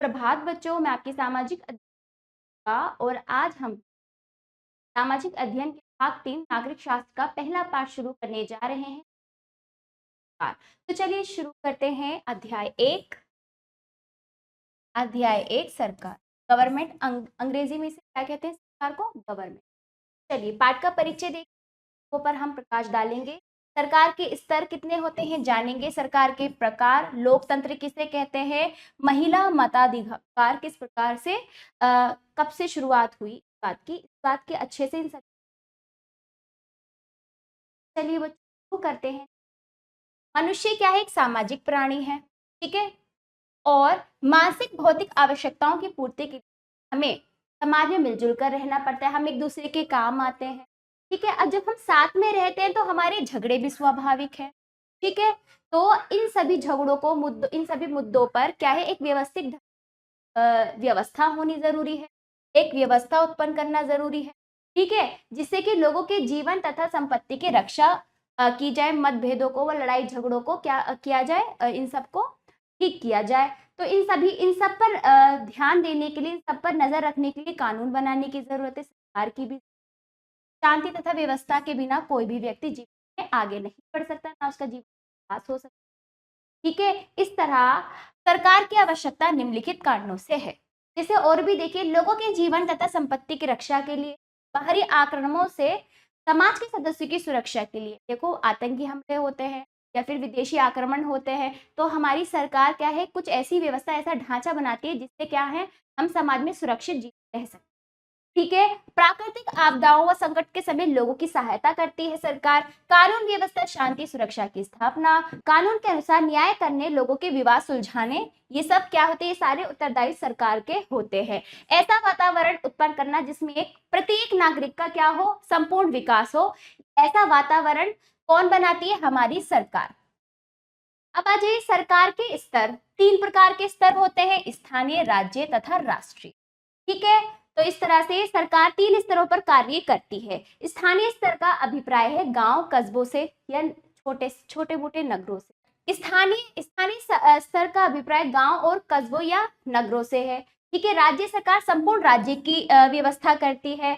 प्रभात बच्चों, मैं आपकी सामाजिक का और आज हम सामाजिक अध्ययन के भाग 3 नागरिक शास्त्र का पहला पाठ शुरू करने जा रहे हैं। तो चलिए शुरू करते हैं। अध्याय 1 सरकार, गवर्नमेंट। अंग्रेजी में इसे क्या कहते हैं? सरकार को गवर्नमेंट। चलिए पाठ का परिचय देखने पर हम प्रकाश डालेंगे। सरकार के स्तर कितने होते हैं जानेंगे। सरकार के प्रकार, लोकतंत्र किसे कहते हैं, महिला मताधिकार किस प्रकार से कब से शुरुआत हुई, इस बात के अच्छे से चलिए वो शुरू करते हैं। मनुष्य क्या है? एक सामाजिक प्राणी है, ठीक है। और मानसिक भौतिक आवश्यकताओं की पूर्ति के लिए हमें समाज में मिलजुल कर रहना पड़ता है। हम एक दूसरे के काम आते हैं, ठीक है। अब जब हम साथ में रहते हैं तो हमारे झगड़े भी स्वाभाविक है, ठीक है। तो इन सभी झगड़ों को इन सभी मुद्दों पर क्या है, एक व्यवस्थित व्यवस्था होनी जरूरी है, एक व्यवस्था उत्पन्न करना जरूरी है, ठीक है, जिससे कि लोगों के जीवन तथा संपत्ति की रक्षा की जाए, मतभेदों को व लड़ाई झगड़ों को क्या किया जाए, इन सबको ठीक किया जाए। तो इन सब पर ध्यान देने के लिए, इन सब पर नजर रखने के लिए कानून बनाने की जरूरत है। सरकार की भी शांति तथा व्यवस्था के बिना कोई भी व्यक्ति जीवन में आगे नहीं बढ़ सकता, ना उसका जीवन विकास हो सकता, ठीक है। इस तरह सरकार की आवश्यकता निम्नलिखित कारणों से है। जैसे और भी देखिए, लोगों के जीवन तथा संपत्ति की रक्षा के लिए, बाहरी आक्रमणों से समाज के सदस्यों की सुरक्षा के लिए, देखो आतंकी हमले होते हैं या फिर विदेशी आक्रमण होते हैं, तो हमारी सरकार क्या है, कुछ ऐसी व्यवस्था, ऐसा ढांचा बनाती है जिससे क्या है, हम समाज में सुरक्षित जीवित रह सकते, ठीक है। प्राकृतिक आपदाओं व संकट के समय लोगों की सहायता करती है सरकार। कानून व्यवस्था, शांति सुरक्षा की स्थापना, कानून के अनुसार न्याय करने, लोगों के विवाद सुलझाने, ये सब क्या होते हैं, ये सारे उत्तरदायी सरकार के होते हैं। ऐसा वातावरण उत्पन्न करना जिसमें एक प्रत्येक नागरिक का क्या हो, संपूर्ण विकास हो, ऐसा वातावरण कौन बनाती है? हमारी सरकार। अब आ जाइए, सरकार के स्तर, 3 प्रकार के स्तर होते हैं, स्थानीय, राज्य तथा राष्ट्रीय, ठीक है। तो इस तरह से सरकार 3 स्तरों पर कार्य करती है। स्थानीय स्तर का अभिप्राय है गांव कस्बों से या छोटे मोटे नगरों से। स्थानीय स्तर का अभिप्राय गांव और कस्बों या नगरों से है, ठीक है। राज्य सरकार संपूर्ण राज्य की व्यवस्था करती है।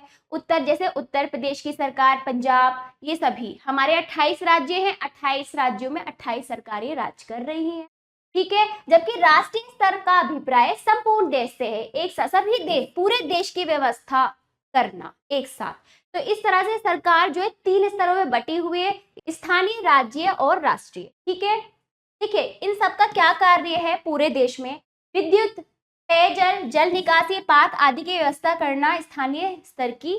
जैसे उत्तर प्रदेश की सरकार, पंजाब, ये सभी हमारे 28 राज्य हैं, 28 राज्यों में 28 सरकारें राज कर रही हैं, ठीक है। जबकि राष्ट्रीय स्तर का अभिप्राय संपूर्ण देश से है, एक साथ सभी देश, पूरे देश की व्यवस्था करना एक साथ। तो इस तरह से सरकार जो है 3 स्तरों में बटी हुई है, स्थानीय, राज्य और राष्ट्रीय, ठीक है। ठीक है, इन सब का क्या कार्य है पूरे देश में? विद्युत, पेयजल, जल निकासी, पात आदि की व्यवस्था करना स्थानीय स्तर की,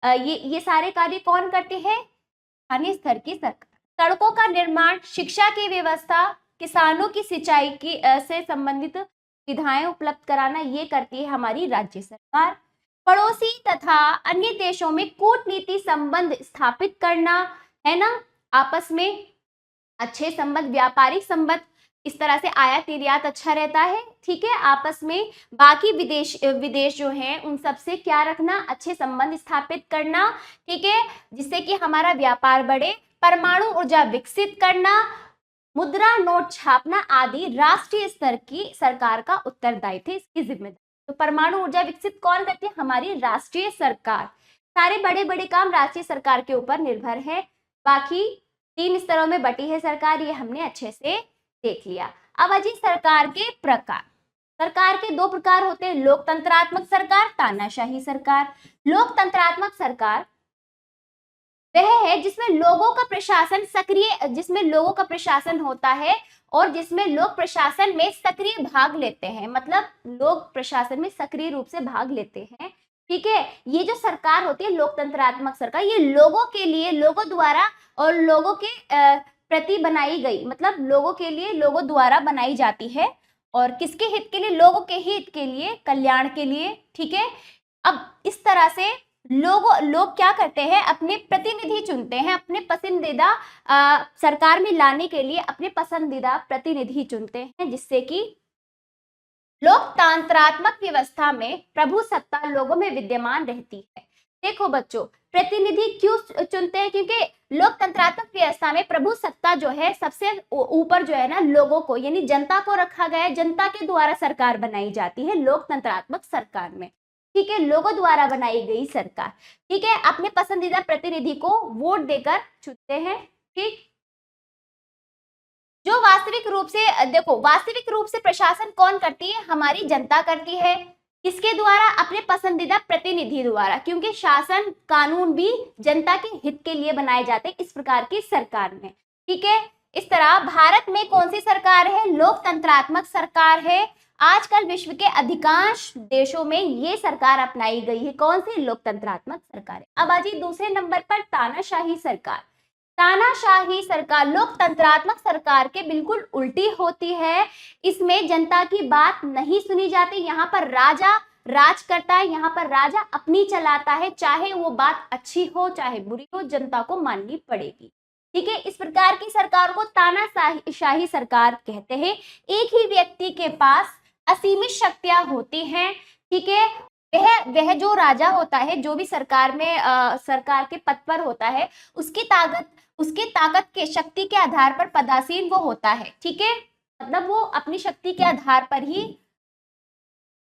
ये सारे कार्य कौन करते हैं? स्थानीय स्तर की सरकार। सड़कों का निर्माण, शिक्षा की व्यवस्था, किसानों की सिंचाई की से संबंधित सुविधाएं उपलब्ध कराना, ये करती है हमारी राज्य सरकार। पड़ोसी तथा अन्य देशों में कूटनीति संबंध स्थापित करना, है ना, आपस में अच्छे संबंध, व्यापारिक संबंध, इस तरह से आयात निर्यात अच्छा रहता है, ठीक है। आपस में बाकी विदेश जो हैं उन सबसे क्या रखना, अच्छे संबंध स्थापित करना, ठीक है, जिससे कि हमारा व्यापार बढ़े। परमाणु ऊर्जा विकसित करना, मुद्रा नोट छापना आदि राष्ट्रीय स्तर की सरकार का उत्तरदायित्व, इसकी जिम्मेदारी। तो परमाणु ऊर्जा विकसित कौन करती है? हमारी राष्ट्रीय सरकार। सारे बड़े बड़े काम राष्ट्रीय सरकार के ऊपर निर्भर है। बाकी 3 स्तरों में बटी है सरकार, ये हमने अच्छे से देख लिया। अब अजी सरकार के प्रकार। सरकार के 2 प्रकार होते हैं, लोकतंत्रात्मक सरकार, तानाशाही सरकार। लोकतंत्रात्मक सरकार वह है जिसमें लोगों का प्रशासन जिसमें लोगों का प्रशासन होता है और जिसमें लोग प्रशासन में सक्रिय भाग लेते हैं, मतलब लोग प्रशासन में सक्रिय रूप से भाग लेते हैं, ठीक है। ये जो सरकार होती है लोकतंत्रात्मक सरकार, ये लोगों के लिए, लोगों द्वारा और लोगों के प्रति बनाई गई, मतलब लोगों के लिए, लोगों द्वारा बनाई जाती है। और किसके हित के लिए? लोगों के हित के लिए, कल्याण के लिए, ठीक है। अब इस तरह से लोग क्या करते हैं, अपने प्रतिनिधि चुनते हैं, अपने पसंदीदा सरकार में लाने के लिए अपने पसंदीदा प्रतिनिधि चुनते हैं, जिससे कि लोकतंत्रात्मक व्यवस्था में प्रभु सत्ता लोगों में विद्यमान रहती है। देखो बच्चों, प्रतिनिधि क्यों चुनते हैं? क्योंकि लोकतंत्रात्मक व्यवस्था में प्रभु सत्ता जो है सबसे ऊपर जो है ना लोगों को यानी जनता को रखा गया है। जनता के द्वारा सरकार बनाई जाती है लोकतंत्रात्मक सरकार में, ठीक है, लोगों द्वारा बनाई गई सरकार, ठीक है। अपने पसंदीदा प्रतिनिधि को वोट देकर चुनते हैं, ठीक। जो वास्तविक रूप से देखो, वास्तविक रूप से प्रशासन कौन करती है? हमारी जनता करती है। किसके द्वारा? अपने पसंदीदा प्रतिनिधि द्वारा, क्योंकि शासन कानून भी जनता के हित के लिए बनाए जाते हैं इस प्रकार की सरकार में, ठीक है। इस तरह भारत में कौन सी सरकार है? लोकतंत्रात्मक सरकार है। आजकल विश्व के अधिकांश देशों में ये सरकार अपनाई गई है। कौन सी? लोकतंत्रात्मक सरकार है। अब आ जाइए दूसरे नंबर पर, तानाशाही सरकार। तानाशाही सरकार लोकतंत्रात्मक सरकार के बिल्कुल उल्टी होती है। इसमें जनता की बात नहीं सुनी जाती। यहाँ पर राजा राज करता है, यहाँ पर राजा अपनी चलाता है, चाहे वो बात अच्छी हो चाहे बुरी हो, जनता को माननी पड़ेगी, ठीक है। इस प्रकार की सरकार को तानाशाही सरकार कहते हैं। एक ही व्यक्ति के पास असीमित शक्तियां होती हैं, ठीक है। वह जो राजा होता है, जो भी सरकार में सरकार के पद पर होता है, उसकी ताकत के शक्ति के आधार पर पदासीन वो होता है, ठीक है। मतलब वो अपनी शक्ति के आधार पर ही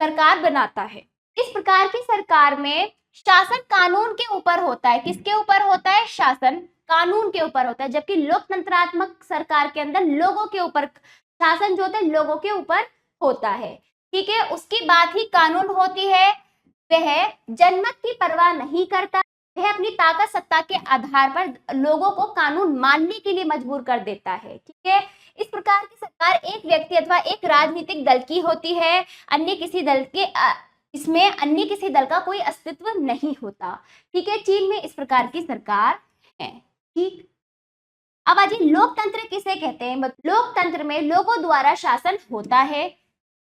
सरकार बनाता है। इस प्रकार की सरकार में शासन कानून के ऊपर होता है। किसके ऊपर होता है? शासन कानून के ऊपर होता है। जबकि लोकतंत्रात्मक सरकार के अंदर लोगों के ऊपर शासन जो होता है लोगों के ऊपर होता है, ठीक है। उसकी बात ही कानून होती है। वह जनमत की परवाह नहीं करता, वह अपनी ताकत सत्ता के आधार पर लोगों को कानून मानने के लिए मजबूर कर देता है, ठीक है। इस प्रकार की सरकार एक व्यक्ति अथवा एक राजनीतिक दल की होती है। अन्य किसी दल के इसमें अन्य किसी दल का कोई अस्तित्व नहीं होता, ठीक है। चीन में इस प्रकार की सरकार है, ठीक। अब आज लोकतंत्र किसे कहते हैं? लोकतंत्र में लोगों द्वारा शासन होता है,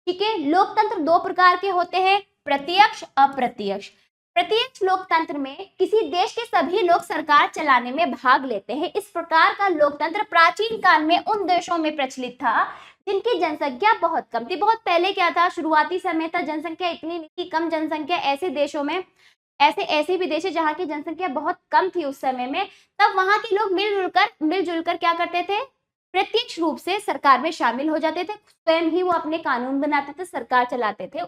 ठीक है। लोकतंत्र दो प्रकार के होते हैं, प्रत्यक्ष, अप्रत्यक्ष। प्रत्यक्ष लोकतंत्र में किसी देश के सभी लोग सरकार चलाने में भाग लेते हैं। इस प्रकार का लोकतंत्र प्राचीन काल में उन देशों में प्रचलित था जिनकी जनसंख्या बहुत कम थी। बहुत पहले क्या था? शुरुआती समय था, जनसंख्या इतनी नहीं थी, कम जनसंख्या। ऐसे देशों में ऐसे भी देश है जहाँ की जनसंख्या बहुत कम थी उस समय में। तब वहां के लोग मिलजुल कर क्या करते थे? प्रत्यक्ष रूप से सरकार में शामिल हो जाते थे। स्वयं ही वो अपने कानून बनाते थे, सरकार चलाते थे,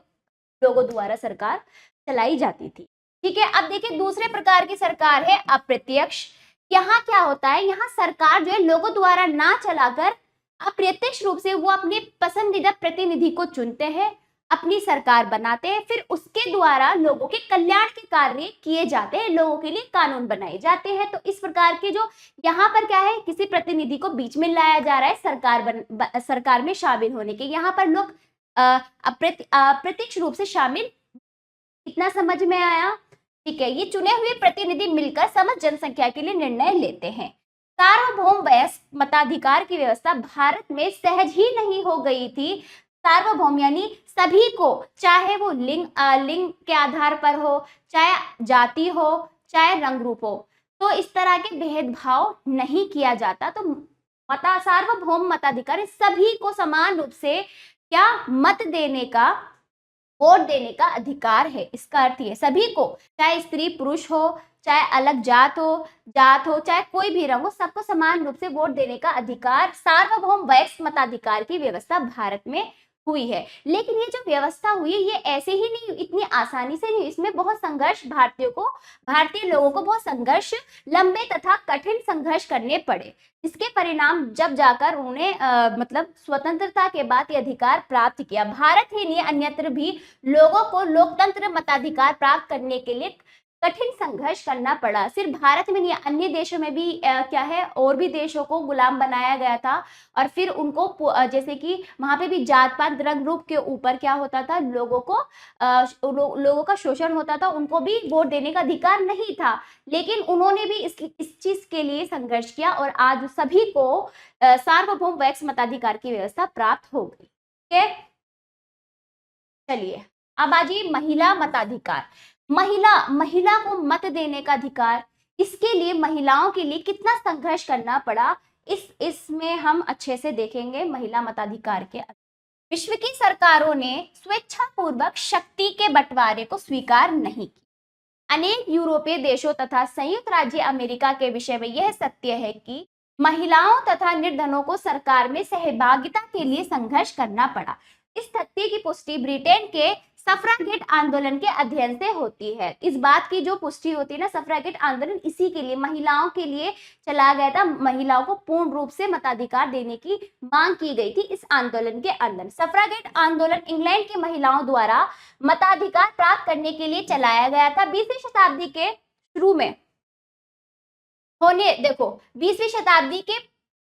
लोगों द्वारा सरकार चलाई जाती थी, ठीक है। अब देखिए दूसरे प्रकार की सरकार है अप्रत्यक्ष। यहाँ क्या होता है? यहाँ सरकार जो है लोगों द्वारा ना चलाकर अप्रत्यक्ष रूप से वो अपने पसंदीदा प्रतिनिधि को चुनते हैं, अपनी सरकार बनाते हैं, फिर उसके द्वारा लोगों के कल्याण के कार्य किए जाते हैं, लोगों के लिए कानून बनाए जाते हैं। तो इस प्रकार के जो यहाँ पर क्या है, किसी प्रतिनिधि को बीच में लाया जा रहा है सरकार में शामिल होने के। यहाँ पर लोग अप्रत्यक्ष रूप से शामिल, इतना समझ में आया? ठीक है। ये चुने हुए प्रतिनिधि मिलकर समस्त जनसंख्या के लिए निर्णय लेते हैं। सार्वभौम वयस्क मताधिकार की व्यवस्था भारत में सहज ही नहीं हो गई थी। सार्वभौम यानी सभी को, चाहे वो लिंग के आधार पर हो, चाहे जाति हो, चाहे रंग रूप हो, तो इस तरह के भेदभाव नहीं किया जाता। तो सार्वभौम मताधिकार सभी को समान रूप से क्या मत देने का, वोट देने का अधिकार है। इसका अर्थ ये सभी को, चाहे स्त्री पुरुष हो, चाहे अलग जात हो, चाहे कोई भी रंग हो, सबको समान रूप से वोट देने का अधिकार, सार्वभौम वयस्क मताधिकार की व्यवस्था भारत में हुई है। लेकिन ये जो व्यवस्था हुई है ये ऐसे ही नहीं, इतनी आसानी से नहीं, इसमें बहुत संघर्ष भारतीय लोगों को बहुत संघर्ष, लंबे तथा कठिन संघर्ष करने पड़े। इसके परिणाम जब जाकर उन्हें मतलब स्वतंत्रता के बाद ये अधिकार प्राप्त किया। भारत ही नहीं अन्यत्र भी लोगों को लोकतंत्र मताधिकार प्राप्त करने के लिए कठिन संघर्ष करना पड़ा। सिर्फ भारत में नहीं, अन्य देशों में भी क्या है, और भी देशों को गुलाम बनाया गया था। और फिर उनको जैसे कि वहां पे भी जात पात रंग रूप के ऊपर क्या होता था, लोगों का शोषण होता था, उनको भी वोट देने का अधिकार नहीं था। लेकिन उन्होंने भी इस चीज के लिए संघर्ष किया और आज सभी को सार्वभौम वयस्क मताधिकार की व्यवस्था प्राप्त हो गई, ठीक है। चलिए अब आ जाइए महिला मताधिकार। महिला को मत देने का अधिकार, इसके लिए महिलाओं के लिए कितना संघर्ष करना पड़ा, इसमें हम अच्छे से देखेंगे। महिला मताधिकार के विश्व की सरकारों ने स्वेच्छापूर्वक शक्ति के बंटवारे को स्वीकार नहीं किया। अनेक यूरोपीय देशों तथा संयुक्त राज्य अमेरिका के विषय में यह सत्य है कि महिलाओं तथा निर्धनों को सरकार में सहभागिता के लिए संघर्ष करना पड़ा। इस तथ्य की पुष्टि ब्रिटेन के सफ्रागेट आंदोलन के अध्ययन से होती है। इस बात की जो पुष्टि होती है ना, सफ्रागेट आंदोलन इसी के लिए, महिलाओं के लिए चला गया था। महिलाओं को पूर्ण रूप से मताधिकार देने की मांग की गई थी इस आंदोलन के अंदर। सफ्रागेट आंदोलन इंग्लैंड की महिलाओं द्वारा मताधिकार प्राप्त करने के लिए चलाया गया था। 20वीं शताब्दी के शुरू में देखो 20वीं शताब्दी के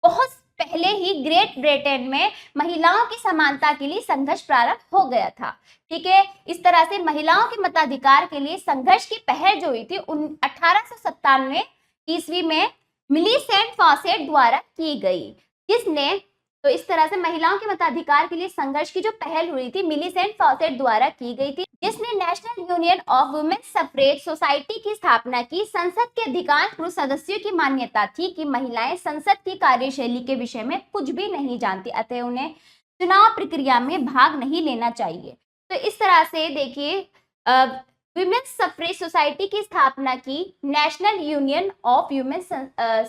बहुत पहले ही ग्रेट ब्रिटेन में महिलाओं की समानता के लिए संघर्ष प्रारंभ हो गया था। ठीक है, इस तरह से महिलाओं के मताधिकार के लिए संघर्ष की पहल जो हुई थी 1897 ईस्वी में मिलीसेंट फॉसेट द्वारा की गई, जिसने, तो इस तरह से महिलाओं के मताधिकार के लिए संघर्ष की जो पहल हुई थी मिलीसेंट फॉसेट द्वारा की गई थी, जिसने National Union of Women's Suffrage Society की स्थापना की। संसद के अधिकांश पुरुष सदस्यों की मान्यता थी कि महिलाएं संसद की कार्यशैली के विषय में कुछ भी नहीं जानती, अतः उन्हें चुनाव प्रक्रिया में भाग नहीं लेना चाहिए। तो इस तरह से देखिए वुमेन्स सफरेज सोसाइटी की स्थापना की, National Union of Women's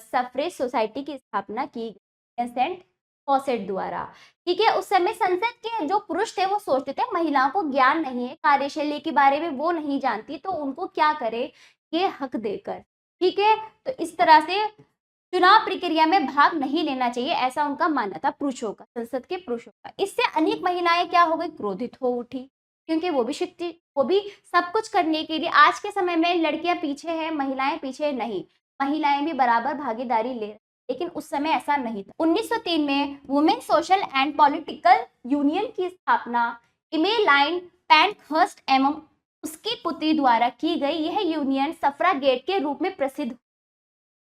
Suffrage Society की स्थापना की मिलीसेंट फॉसेट द्वारा। ठीक है, उस समय संसद के जो पुरुष थे वो सोचते थे महिलाओं को ज्ञान नहीं है, कार्यशैली के बारे में वो नहीं जानती, तो उनको क्या करे, ये हक देकर। ठीक है, तो इस तरह से चुनाव प्रक्रिया में भाग नहीं लेना चाहिए, ऐसा उनका मानना था पुरुषों का, संसद के पुरुषों का। इससे अनेक महिलाएं क्या हो गई, क्रोधित हो उठी, क्योंकि वो भी शिक्षित, वो भी सब कुछ करने के लिए। आज के समय में लड़कियां पीछे हैं, महिलाएं पीछे नहीं, महिलाएं भी बराबर भागीदारी ले, लेकिन उस समय ऐसा नहीं था। 1903 में women social and political union की स्थापना इमेलाइन पैंटहर्स्ट एवं उसकी पुत्री द्वारा की गई। यह यूनियन सफ्रागेट के रूप में प्रसिद्ध।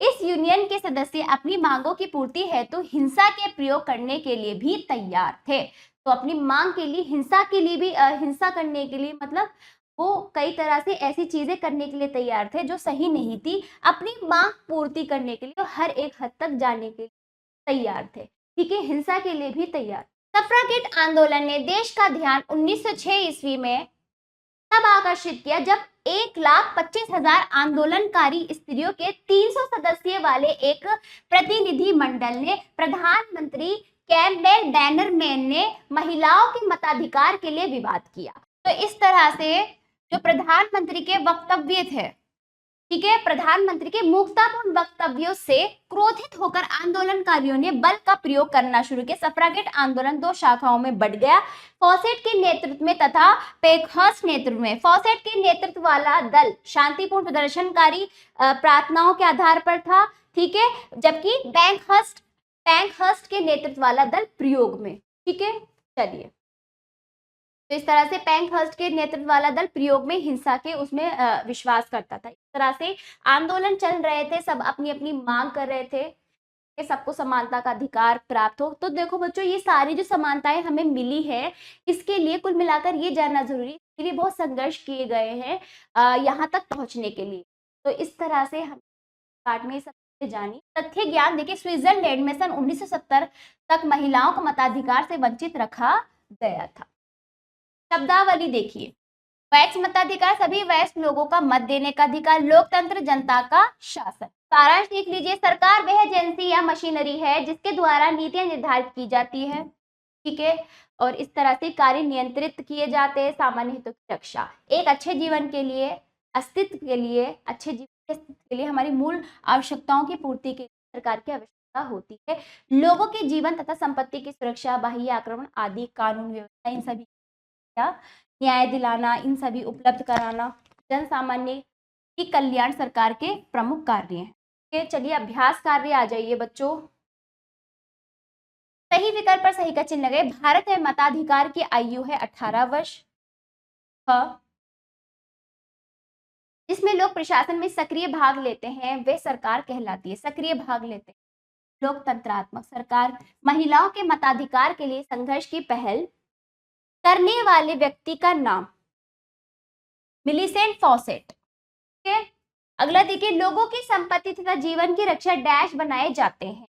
इस यूनियन के सदस्य अपनी मांगों की पूर्ति हेतु हिंसा के प्रयोग करने के लिए भी तैयार थे। तो अपनी मांग के लिए, हिंसा के लिए भी, हिंसा करने के लिए मतलब वो कई तरह से ऐसी चीजें करने के लिए तैयार थे जो सही नहीं थी, अपनी मांग पूर्ति करने के लिए हर एक हद तक जाने के लिए तैयार थे। ठीक है, हिंसा के लिए भी तैयार। सफ्रागेट आंदोलन ने देश का ध्यान 1906 ईस्वी में तब आकर्षित किया जब 1,25,000 आंदोलनकारी स्त्रियों के 300 सदस्य वाले एक प्रतिनिधि मंडल ने प्रधानमंत्री कैम्पबेल बैनरमैन ने महिलाओं के मताधिकार के लिए विवाद किया। तो इस तरह से जो प्रधानमंत्री के वक्तव्य थे, ठीक है, प्रधानमंत्री के मूर्खतापूर्ण वक्तव्यों से क्रोधित होकर आंदोलनकारियों ने बल का प्रयोग करना शुरू किया। सफ्रागेट आंदोलन दो शाखाओं में बढ़ गया, फॉसेट के नेतृत्व में तथा पैंटहर्स्ट नेतृत्व में। फॉसेट के नेतृत्व वाला दल शांतिपूर्ण प्रदर्शनकारी प्रार्थनाओं के आधार पर था, ठीक है, जबकि पैंटहर्स्ट के नेतृत्व वाला दल प्रयोग में। ठीक है, चलिए, तो इस तरह से पैंटहर्स्ट के नेतृत्व वाला दल प्रयोग में, हिंसा के उसमें विश्वास करता था। इस तरह से आंदोलन चल रहे थे, सब अपनी अपनी मांग कर रहे थे कि सबको समानता का अधिकार प्राप्त हो। तो देखो बच्चों, ये सारी जो समानताएं हमें मिली है, इसके लिए कुल मिलाकर ये जानना जरूरी है, इसके लिए बहुत संघर्ष किए गए हैं यहाँ तक पहुंचने के लिए। तो इस तरह से हम पार्ट में सब जानी तथ्य ज्ञान। देखिए, स्विट्जरलैंड में सन 1970 तक महिलाओं को मताधिकार से वंचित रखा गया था। शब्दावली देखिए, वयस्क मताधिकार, सभी वयस्क लोगों का मत देने का अधिकार, लोकतंत्र, जनता का शासन। सारांश लिख लीजिए, सरकार वह एजेंसी या मशीनरी है जिसके द्वारा नीतियां निर्धारित की जाती है, ठीक है, और इस तरह से कार्य नियंत्रित किए जाते हैं, सामान्य हितों की रक्षा। एक अच्छे जीवन के लिए, अस्तित्व के लिए, अच्छे जीवन के अस्तित्व के लिए हमारी मूल आवश्यकताओं की पूर्ति के लिए सरकार की आवश्यकता होती है। लोगों के जीवन तथा संपत्ति की सुरक्षा, बाह्य आक्रमण आदि, कानून व्यवस्था, इन सभी न्याय दिलाना, इन सभी उपलब्ध कराना, जन सामान्य की कल्याण सरकार के प्रमुख कार्य हैं। चलिए अभ्यास कार्य आ जाइए बच्चों। सही विकल्प पर सही का चिन्ह लगे। भारत में मताधिकार की आयु है 18 वर्ष। जिसमें लोग प्रशासन में सक्रिय भाग लेते हैं वे सरकार कहलाती है। सक्रिय भाग लेते हैं, लोकतंत्रात्मक सरकार। महिलाओं के मताधिकार के लिए संघर्ष की पहल करने वाले व्यक्ति का नाम मिलीसेंट फॉसेट। ठीक है, अगला देखिए, लोगों की संपत्ति तथा जीवन की रक्षा डैश बनाए जाते हैं।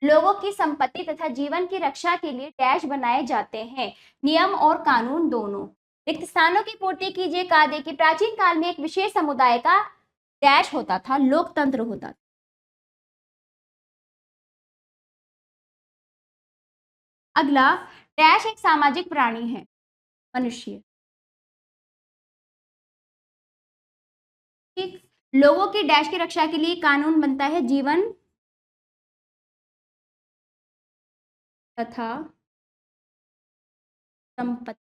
लोगों की संपत्ति तथा जीवन की रक्षा के लिए डैश बनाए जाते हैं, नियम और कानून दोनों। रिक्त स्थानों की पूर्ति कीजिए का देखिए प्राचीन काल में एक विशेष समुदाय का डैश होता था, लोकतंत्र होता था। अगला, डैश एक सामाजिक प्राणी है, मनुष्य। ठीक, लोगों की डैश की रक्षा के लिए कानून बनता है, जीवन तथा संपत्ति।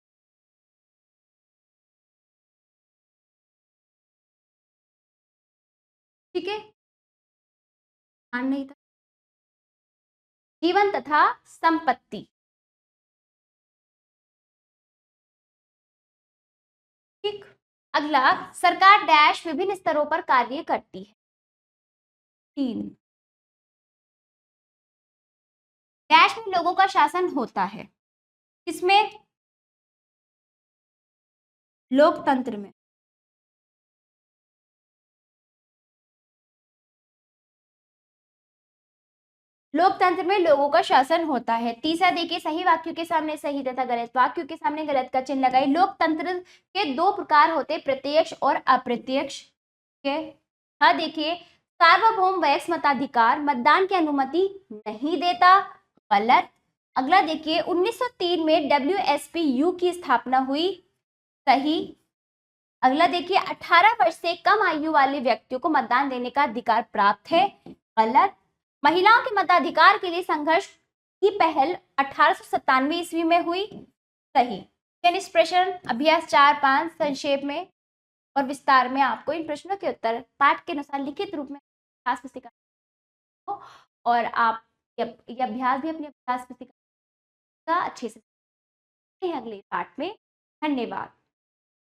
ठीक है, ध्यान नहीं था, जीवन तथा संपत्ति। ठीक, अगला, सरकार डैश विभिन्न स्तरों पर कार्य करती है। 3, डैश में लोगों का शासन होता है, किसमें? लोकतंत्र में। लोकतंत्र में लोगों का शासन होता है। तीसरा देखिए, सही वाक्यों के सामने सही तथा गलत वाक्यों के सामने गलत का चिन्ह लगाइए। लोकतंत्र के दो प्रकार होते हैं, प्रत्यक्ष और अप्रत्यक्ष। हाँ देखिए, सार्वभौम वयस्क मताधिकार मतदान की अनुमति नहीं देता, गलत। अगला देखिए, 1903 में WSPU की स्थापना हुई, सही। अगला देखिए, 18 वर्ष से कम आयु वाले व्यक्तियों को मतदान देने का अधिकार प्राप्त है, गलत। महिलाओं के मताधिकार के लिए संघर्ष की पहल 1897 ईस्वी में हुई, सही। इस प्रश्न अभ्यास 4-5 संक्षेप में और विस्तार में आपको इन प्रश्नों के उत्तर पाठ के अनुसार लिखित रूप में अभ्यास पुस्तिका हो, और आप ये अभ्यास भी अपने अभ्यास पुस्तिका अच्छे से अगले पाठ में। धन्यवाद।